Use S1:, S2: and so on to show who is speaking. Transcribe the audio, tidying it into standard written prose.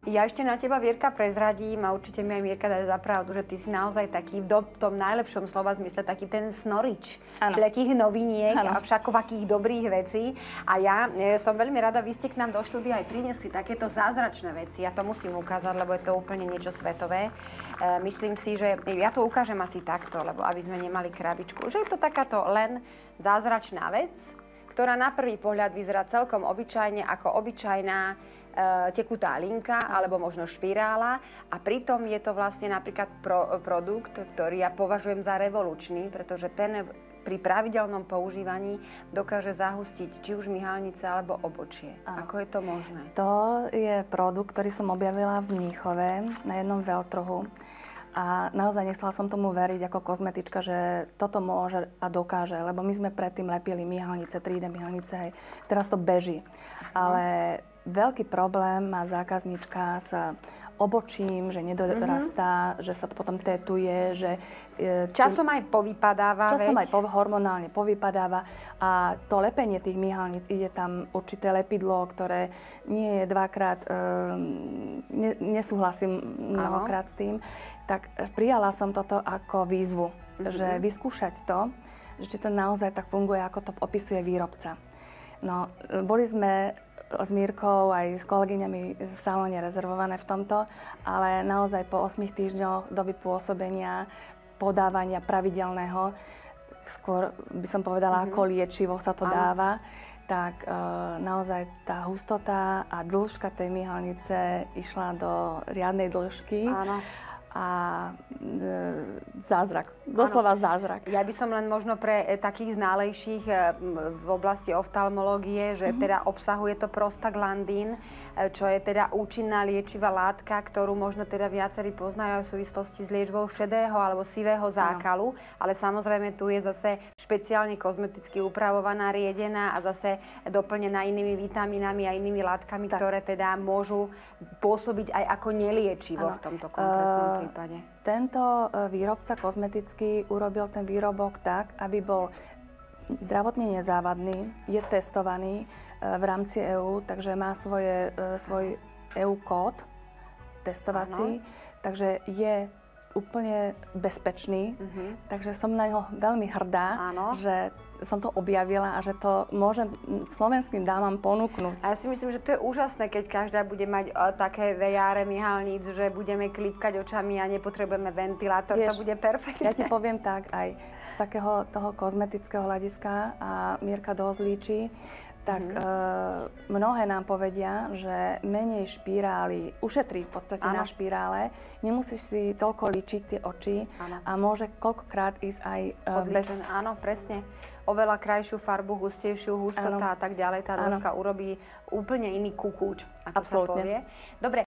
S1: Ja ešte na teba, Vierka, prezradím a určite mi aj Mierka dá za pravdu, že ty si naozaj taký v tom najlepšom slova zmysle taký ten snorič všelijakých noviniek a všakovakých dobrých vecí. A ja som veľmi rada, vy ste k nám do štúdia aj priniesli takéto zázračné veci. Ja to musím ukázať, lebo je to úplne niečo svetové. Myslím si, že ja to ukážem asi takto, lebo aby sme nemali krabičku. Že je to takáto len zázračná vec, ktorá na prvý pohľad vyzerá celkom obyčajne ako obyčajná tekutá linka alebo možno špirála a pritom je to vlastne napríklad produkt, ktorý ja považujem za revolučný, pretože ten pri pravidelnom používaní dokáže zahustiť či už myhalnice alebo obočie. Ako je to možné?
S2: To je produkt, ktorý som objavila v Mníchove na jednom veľtrhu. A naozaj nechcela som tomu veriť ako kozmetička, že toto môže a dokáže, lebo my sme predtým lepili myhalnice, 3D myhalnice, teraz to beží. Ale veľký problém má zákaznička s obočím, že nedorastá, že sa potom tetuje, že
S1: časom aj povypadáva.
S2: Časom aj hormonálne povypadáva a to lepenie tých myhalnic, ide tam určité lepidlo, ktoré nie je dvakrát, nesúhlasím mnohokrát s tým, tak prijala som toto ako výzvu, že vyskúšať to, že či to naozaj tak funguje, ako to opisuje výrobca. No, boli sme s Mírkou aj s kolegyňami v salóne rezervované v tomto, ale naozaj po 8 týždňoch doby pôsobenia, podávania pravidelného, skôr by som povedala, ako liečivo sa to dáva, tak naozaj tá hustota a dĺžka tej myhalnice išla do riadnej dĺžky.
S1: Áno.
S2: A zázrak, doslova zázrak.
S1: Ja by som len možno pre takých ználejších v oblasti oftalmológie, že teda obsahuje to prostaglandín, čo je teda účinná liečivá látka, ktorú možno teda viacerí poznajú v súvislosti s liečbou šedého alebo sivého zákalu, ale samozrejme tu je zase špeciálne kozmeticky upravovaná, riedená a zase doplnená inými vitamínami a inými látkami, ktoré teda môžu pôsobiť aj ako neliečivo v tomto konkrétnom prípade.
S2: Tento výrobca kozmetický urobil ten výrobok tak, aby bol zdravotne nezávadný, je testovaný v rámci EÚ, takže má svoj EÚ kód testovací, takže je úplne bezpečný, takže som na ňo veľmi hrdá, že som to objavila a že to môžem slovenským dámam ponúknuť.
S1: A ja si myslím, že to je úžasné, keď každá bude mať také vejáre myhalníc, že budeme klipkať očami a nepotrebujeme ventilátor, to bude perfektné.
S2: Ja ti poviem tak, aj z takého toho kozmetického hľadiska, a Mírka dosť líči, tak mnohé nám povedia, že menej špirály ušetrí v podstate na špirále, nemusí si toľko líčiť tie oči a môže koľkokrát ísť aj bez...
S1: Áno, presne. Oveľa krajšiu farbu, hustejšiu, hustota a tak ďalej. Tá dĺžka urobí úplne iný kukúč, ako sa povie. Dobre.